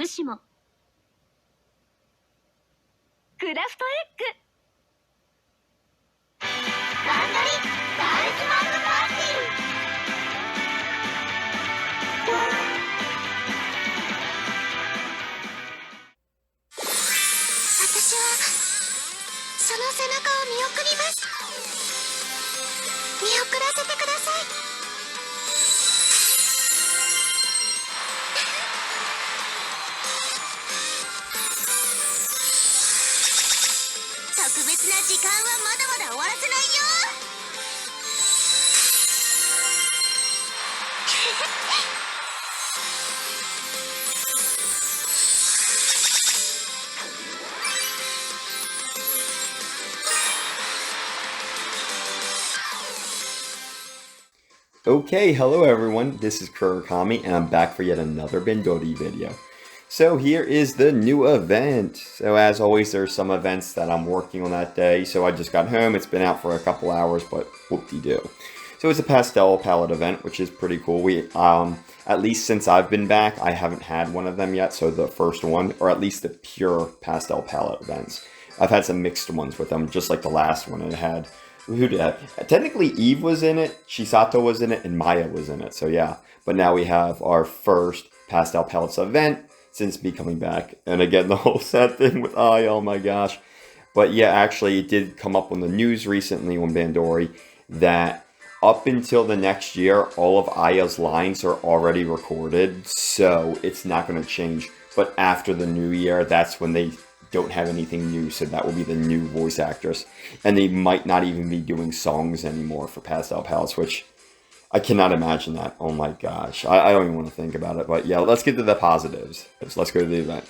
武士もクラフトエッグバンドリガールズマンドパーティー私はその背中を見送ります。見送らせてください。特別な時間はまだまだ終わらせないよ。Okay, hello everyone, this is Kurakami and I'm back for yet another Bendori video. So here is the new event. So as always, there's some events that I'm working on that day. So I just got home, it's been out for a couple hours, but whoop-de-doo. So it's a Pastel Palette event, which is pretty cool. We, at least since I've been back, I haven't had one of them yet. So the first one, or at least the pure Pastel Palette events. I've had some mixed ones with them, just like the last one. It had... Who did that? Technically, Eve was in it, Chisato was in it, and Maya was in it. So yeah, but now we have our first Pastel Palettes event since me coming back. And again, the whole sad thing with Aya, oh my gosh. But yeah, actually, it did come up on the news recently on Bandori that up until the next year, all of Aya's lines are already recorded. So it's not going to change. But after the new year, that's when they don't have anything new, so that will be the new voice actress. And they might not even be doing songs anymore for Pastel Palettes, which I cannot imagine that. Oh my gosh. I don't even want to think about it. But yeah, let's get to the positives. Let's go to the event.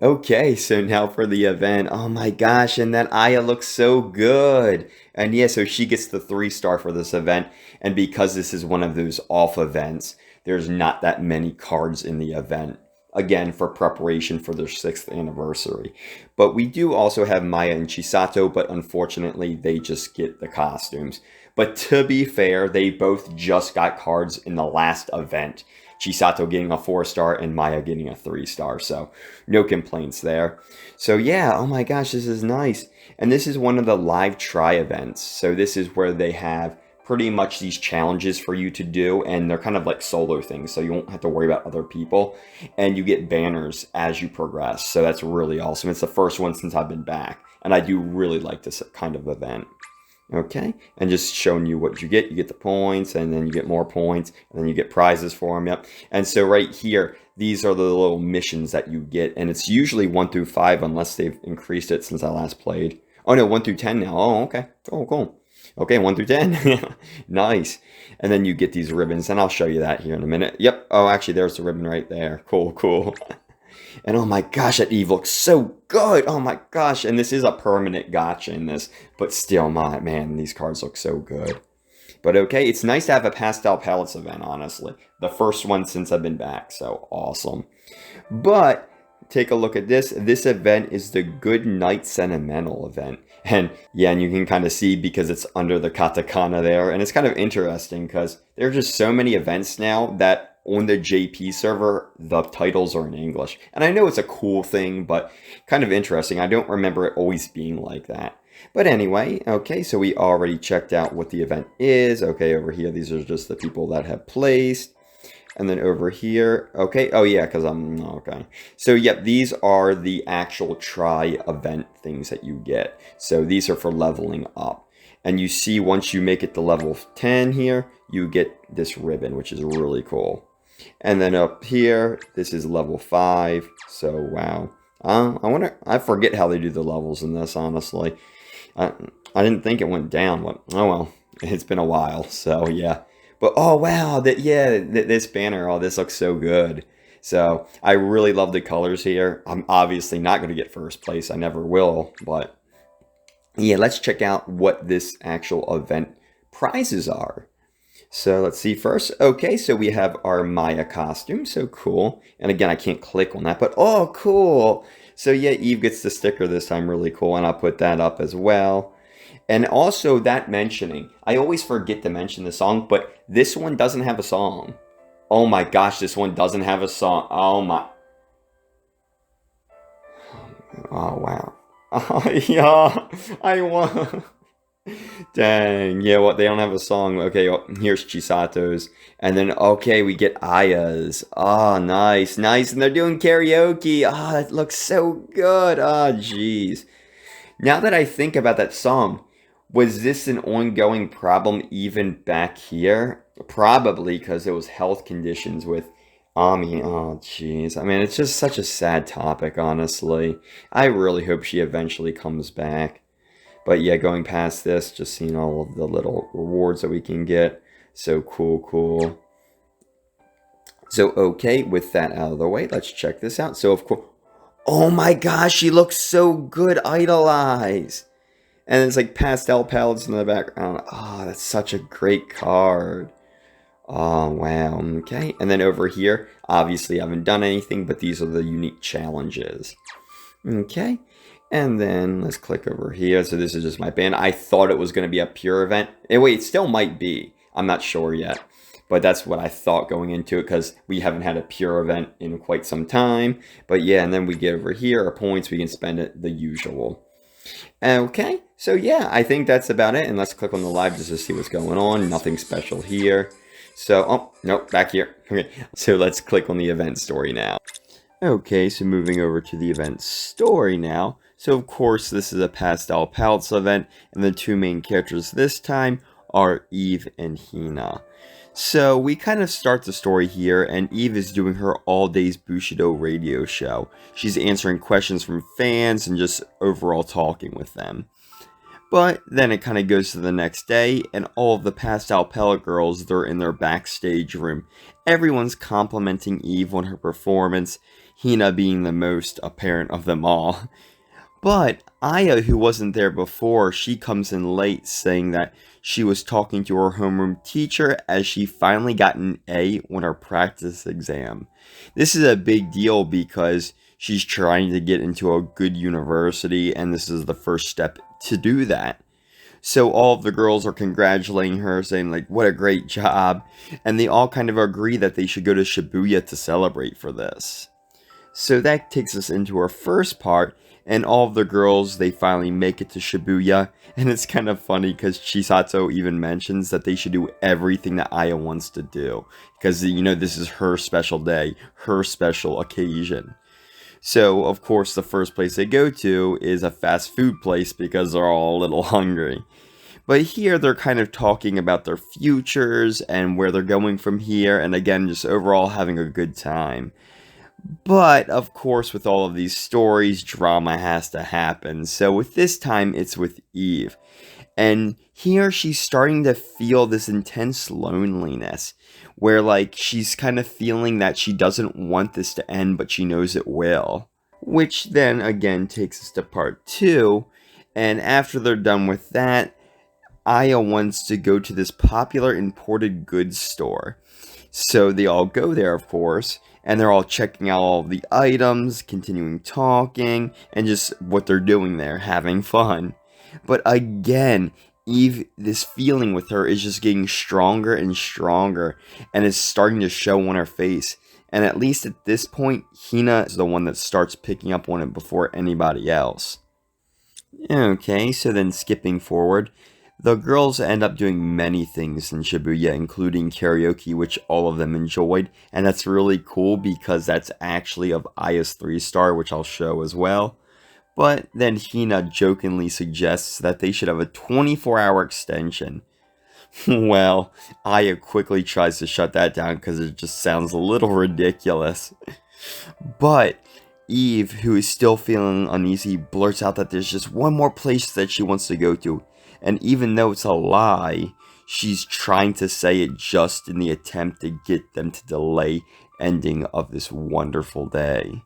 Okay, so now for the event. Oh my gosh, and that Aya looks so good. And yeah, so she gets the 3-star for this event. And because this is one of those off events, there's not that many cards in the event. Again, for preparation for their 6th anniversary. But we do also have Maya and Chisato, but unfortunately, they just get the costumes. But to be fair, they both just got cards in the last event. Chisato getting a 4-star and Maya getting a 3-star, so no complaints there. So yeah, oh my gosh, this is nice. And this is one of the live try events. So this is where they have pretty much these challenges for you to do, and they're kind of like solo things, so you won't have to worry about other people, and you get banners as you progress, so that's really awesome. It's the first one since I've been back, and I do really like this kind of event. Okay, and just showing you what you get the points, and then you get more points, and then you get prizes for them, yep. And so right here, these are the little missions that you get, and it's usually 1 through 5, unless they've increased it since I last played. Oh no, 1 through 10 now, oh okay, oh cool. Okay, 1 through 10. Nice. And then you get these ribbons, and I'll show you that here in a minute. Yep. Oh, actually, there's the ribbon right there. Cool, cool. And oh my gosh, that Eve looks so good. Oh my gosh. And this is a permanent gacha in this. But still, my man, these cards look so good. But okay, it's nice to have a Pastel Palettes event, honestly. The first one since I've been back, so awesome. But take a look at this. This event is the Good Night Sentimental event. And yeah, and you can kind of see because it's under the katakana there. And it's kind of interesting because there are just so many events now that on the JP server, the titles are in English. And I know it's a cool thing, but kind of interesting. I don't remember it always being like that. But anyway, okay, so we already checked out what the event is. Okay, over here, these are just the people that have placed. And then over here, okay, oh yeah, because I'm, okay. So yep, these are the actual try event things that you get. So these are for leveling up. And you see once you make it to level 10 here, you get this ribbon, which is really cool. And then up here, this is level 5, so wow. I forget how they do the levels in this, honestly. I didn't think it went down, but oh well, it's been a while, so yeah. But oh wow, this banner, oh this looks so good. So I really love the colors here. I'm obviously not going to get first place, I never will, but yeah, let's check out what this actual event prizes are. So let's see first. Okay, so we have our Maya costume, so cool. And again, I can't click on that, but oh cool. So yeah, Eve gets the sticker this time, really cool, and I'll put that up as well. And also that mentioning, I always forget to mention the song, but this one doesn't have a song. Oh my gosh, this one doesn't have a song. Oh my. Oh wow. Oh yeah, I won. Dang. Yeah, what? They don't have a song. Okay, oh, here's Chisato's. And then, okay, we get Aya's. Oh, nice, nice. And they're doing karaoke. Oh, that looks so good. Oh, jeez. Now that I think about that song, was this an ongoing problem even back here? Probably because it was health conditions with Ami. Oh, jeez. I mean, it's just such a sad topic, honestly. I really hope she eventually comes back. But yeah, going past this, just seeing all of the little rewards that we can get. So cool, cool. So, okay, with that out of the way, let's check this out. So, of course, oh my gosh, she looks so good, Idolize. And it's like pastel palettes in the background. Oh, that's such a great card. Oh, wow. Okay. And then over here, obviously I haven't done anything, but these are the unique challenges. Okay. And then let's click over here. So this is just my band. I thought it was going to be a pure event. Wait, it still might be. I'm not sure yet. But that's what I thought going into it because we haven't had a pure event in quite some time. But yeah, and then we get over here, our points, we can spend it the usual. Okay, so yeah, I think that's about it. And let's click on the live just to see what's going on. Nothing special here. So, oh, nope, back here. Okay, so let's click on the event story now. Okay, so moving over to the event story now. So of course this is a Pastel Palettes event, and the two main characters this time are Eve and Hina. So we kind of start the story here, and Eve is doing her All Days Bushido radio show. She's answering questions from fans and just overall talking with them. But then it kind of goes to the next day, and all of the Pastel Palette girls, they're in their backstage room. Everyone's complimenting Eve on her performance, Hina being the most apparent of them all. But Aya, who wasn't there before, she comes in late saying that she was talking to her homeroom teacher as she finally got an A on her practice exam. This is a big deal because she's trying to get into a good university, and this is the first step to do that. So all of the girls are congratulating her, saying like, what a great job, and they all kind of agree that they should go to Shibuya to celebrate for this. So that takes us into our first part, and all of the girls, they finally make it to Shibuya, and it's kind of funny because Chisato even mentions that they should do everything that Aya wants to do, because, you know, this is her special day, her special occasion. So, of course, the first place they go to is a fast food place because they're all a little hungry. But here they're kind of talking about their futures and where they're going from here, and again, just overall having a good time. But, of course, with all of these stories, drama has to happen. So with this time, it's with Eve. And here she's starting to feel this intense loneliness. Where, like, she's kind of feeling that she doesn't want this to end, but she knows it will. Which then, again, takes us to part 2. And after they're done with that, Aya wants to go to this popular imported goods store. So they all go there, of course, and they're all checking out all the items, continuing talking, and just what they're doing there, having fun. But again, Eve, this feeling with her is just getting stronger and stronger, and it's starting to show on her face. And at least at this point, Hina is the one that starts picking up on it before anybody else. Okay, so then skipping forward, the girls end up doing many things in Shibuya, including karaoke, which all of them enjoyed, and that's really cool because that's actually of Aya's 3-star, which I'll show as well. But then Hina jokingly suggests that they should have a 24-hour extension. Well, Aya quickly tries to shut that down because it just sounds a little ridiculous. But Eve, who is still feeling uneasy, blurts out that there's just one more place that she wants to go to. And even though it's a lie, she's trying to say it just in the attempt to get them to delay ending of this wonderful day.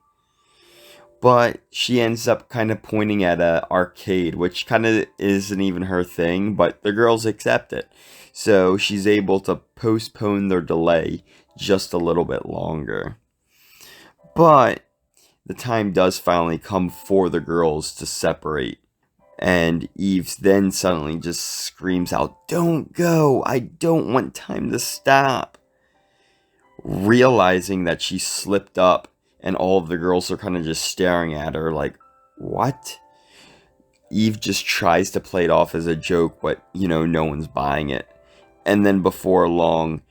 But she ends up kind of pointing at an arcade, which kind of isn't even her thing, but the girls accept it. So she's able to postpone their delay just a little bit longer. But the time does finally come for the girls to separate. And Eve then suddenly just screams out, "Don't go! I don't want time to stop!" realizing that she slipped up, and all of the girls are kind of just staring at her like, what? Eve just tries to play it off as a joke, but, no one's buying it. And then before long,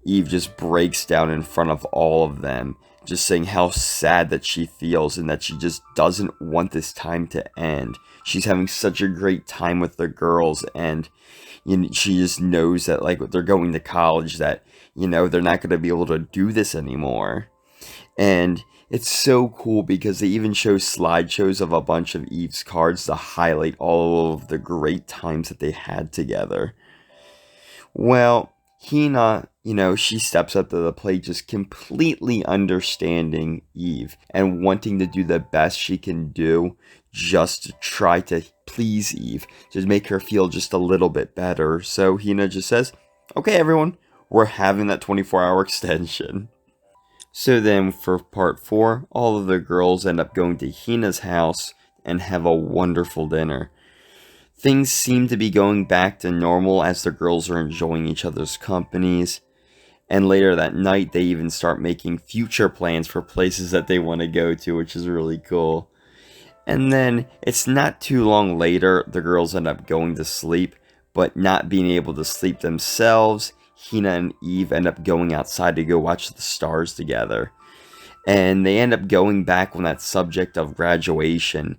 Eve just breaks down in front of all of them, just saying how sad that she feels and that she just doesn't want this time to end. She's having such a great time with the girls, and she just knows that, like, they're going to college, that, they're not going to be able to do this anymore. And it's so cool because they even show slideshows of a bunch of Eve's cards to highlight all of the great times that they had together. Well, Hina, she steps up to the plate just completely understanding Eve and wanting to do the best she can do just to try to please Eve, to make her feel just a little bit better. So Hina just says, okay, everyone, we're having that 24-hour extension. So then for part 4, all of the girls end up going to Hina's house and have a wonderful dinner. Things seem to be going back to normal as the girls are enjoying each other's companies. And later that night, they even start making future plans for places that they want to go to, which is really cool. And then, it's not too long later, the girls end up going to sleep, but not being able to sleep themselves. Hina and Eve end up going outside to go watch the stars together. And they end up going back on that subject of graduation.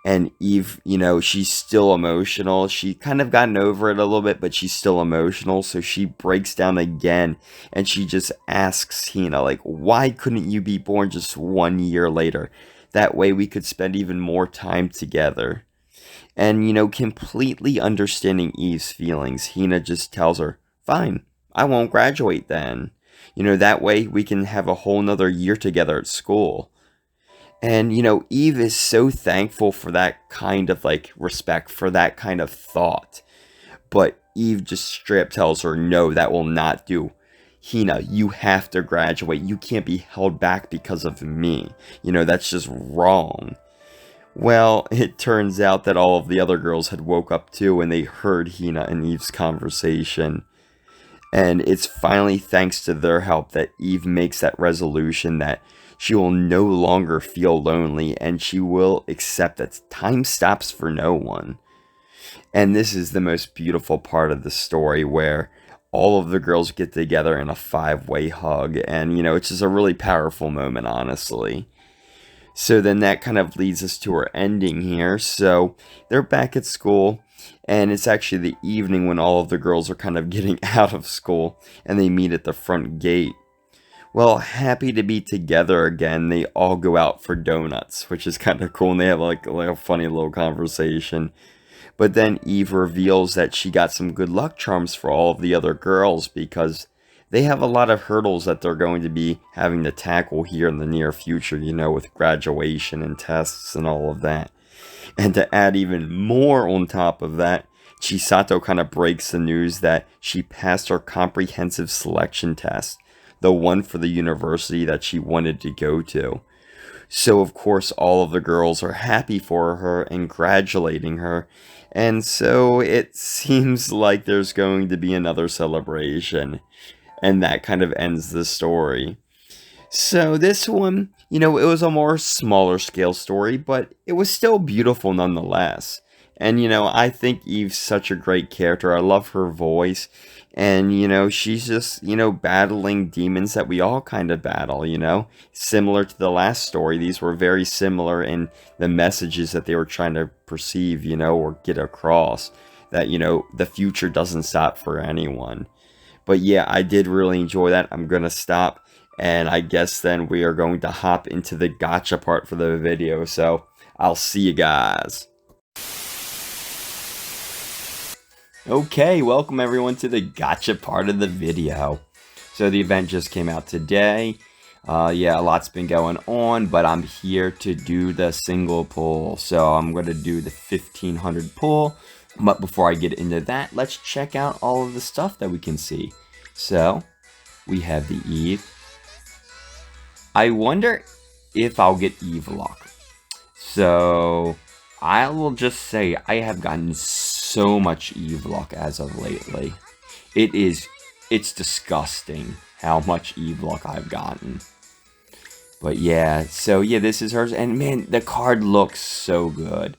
And Eve, she's still emotional. She kind of gotten over it a little bit, but she's still emotional. So she breaks down again, and she just asks Hina, like, why couldn't you be born just 1 year later? That way we could spend even more time together. And, completely understanding Eve's feelings, Hina just tells her, fine, I won't graduate then. That way we can have a whole nother year together at school. And, Eve is so thankful for that kind of, like, respect, for that kind of thought. But Eve just straight up tells her, no, that will not do. Hina, you have to graduate. You can't be held back because of me. That's just wrong. Well, it turns out that all of the other girls had woke up too, and they heard Hina and Eve's conversation. And it's finally thanks to their help that Eve makes that resolution that she will no longer feel lonely, and she will accept that time stops for no one. And this is the most beautiful part of the story, where all of the girls get together in a 5-way hug, and it's just a really powerful moment, honestly. So then that kind of leads us to our ending here. So they're back at school, and it's actually the evening when all of the girls are kind of getting out of school, and they meet at the front gate. Well, happy to be together again, they all go out for donuts, which is kind of cool, and they have like a funny little conversation. But then Eve reveals that she got some good luck charms for all of the other girls, because they have a lot of hurdles that they're going to be having to tackle here in the near future, with graduation and tests and all of that. And to add even more on top of that, Chisato kind of breaks the news that she passed her comprehensive selection test, the one for the university that she wanted to go to. So of course all of the girls are happy for her and congratulating her, and so it seems like there's going to be another celebration, and that kind of ends the story. So this one, it was a more smaller scale story, but it was still beautiful nonetheless. And, I think Eve's such a great character. I love her voice. And, she's just, battling demons that we all kind of battle, Similar to the last story, these were very similar in the messages that they were trying to perceive, or get across. That, the future doesn't stop for anyone. But yeah, I did really enjoy that. I'm going to stop. And I guess then we are going to hop into the gacha part for the video. So I'll see you guys. Okay, welcome everyone to the gacha part of the video. So the event just came out today. Yeah, a lot's been going on, but I'm here to do the single pull. So I'm going to do the 1500 pull. But before I get into that, let's check out all of the stuff that we can see. So we have the Eve. I wonder if I'll get Eve luck. So I will just say I have gotten so much Eve luck as of lately. It's disgusting how much Eve luck I've gotten. But yeah, so yeah, this is hers. And man, the card looks so good.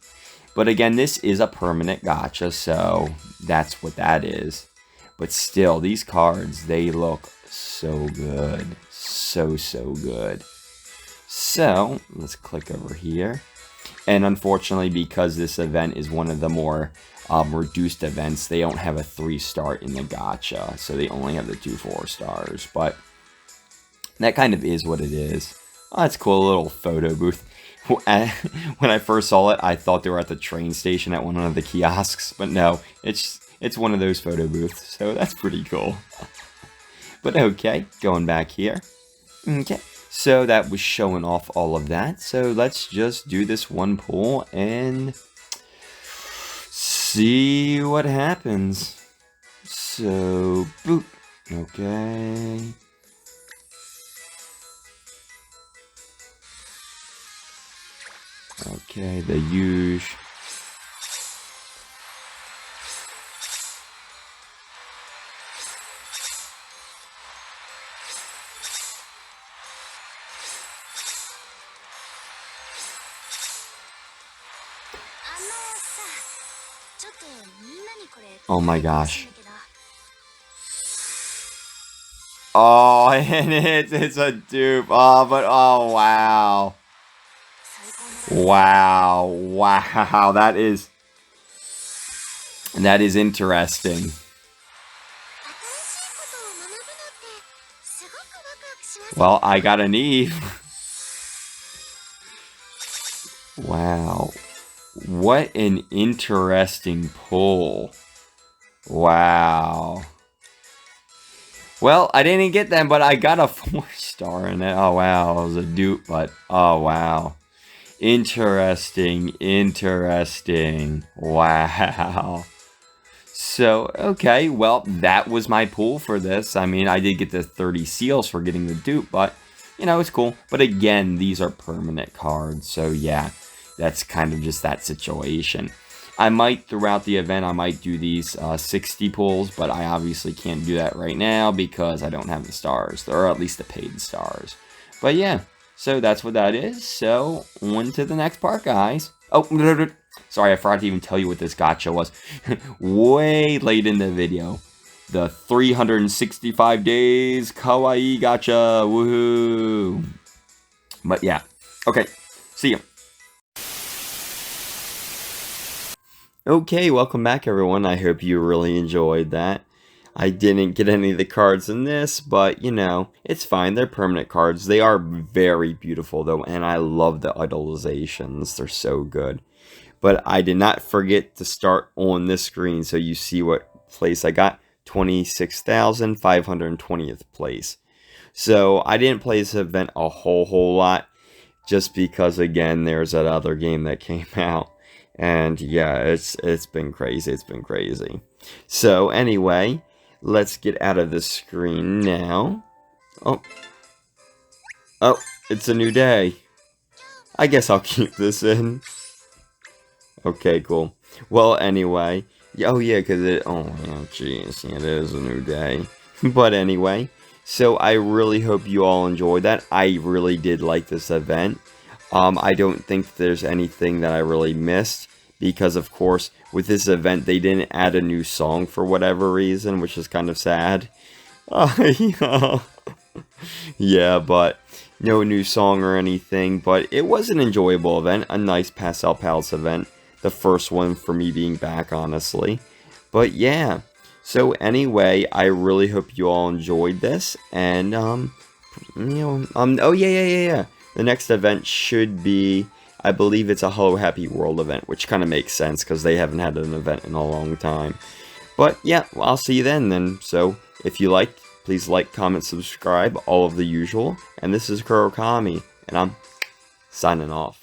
But again, this is a permanent gacha, so that's what that is. But still, these cards, they look so good. So, so good. So, let's click over here. And unfortunately, because this event is one of the more reduced events, they don't have a 3-star in the gacha. So they only have the 2 4-stars. But that kind of is what it is. Oh, that's cool, a little photo booth. When I first saw it, I thought they were at the train station at one of the kiosks. But no, it's one of those photo booths. So that's pretty cool. But okay, going back here. Okay, so that was showing off all of that. So let's just do this one pull and see what happens. So, boop. Okay. Okay, the huge. Oh my gosh. Oh, and it's a dupe. Oh, but oh wow. Wow, that is interesting. Well, I got an Eve. Wow. What an interesting pull. Wow. Well, I didn't get them, but I got a 4-star in it. Oh, wow. It was a dupe, but oh, wow. Interesting. Wow. So, okay. Well, that was my pull for this. I mean, I did get the 30 seals for getting the dupe, but, you know, it's cool. But again, these are permanent cards. So, yeah, that's kind of just that situation. I might, throughout the event, I might do these 60 pulls, but I obviously can't do that right now because I don't have the stars, or at least the paid stars. But yeah, so that's what that is. So, on to the next part, guys. Oh, sorry, I forgot to even tell you what this gacha was. Way late in the video. The 365 days kawaii gacha. Woohoo! But yeah, okay, see ya. Okay, welcome back everyone. I hope you really enjoyed that. I didn't get any of the cards in this, but you know, it's fine. They're permanent cards. They are very beautiful though, and I love the idolizations. They're so good. But I did not forget to start on this screen so you see what place I got. 26,520th place. So I didn't play this event a whole lot just because again there's that other game that came out. And yeah, it's been crazy. It's been crazy. So anyway, let's get out of this screen now. Oh, it's a new day. I guess I'll keep this in. Okay, cool. Well, anyway, oh yeah, because oh jeez, yeah, it is a new day. But anyway, so I really hope you all enjoyed that. I really did like this event. I don't think there's anything that I really missed because, of course, with this event, they didn't add a new song for whatever reason, which is kind of sad. Yeah, but no new song or anything, but it was an enjoyable event, a nice Pastel Palettes event, the first one for me being back, honestly. But yeah, so anyway, I really hope you all enjoyed this, and, oh yeah. The next event should be, I believe it's a Hello Happy World event, which kind of makes sense because they haven't had an event in a long time. But yeah, well, I'll see you then. So if you liked, please like, comment, subscribe, all of the usual. And this is Kurokami, and I'm signing off.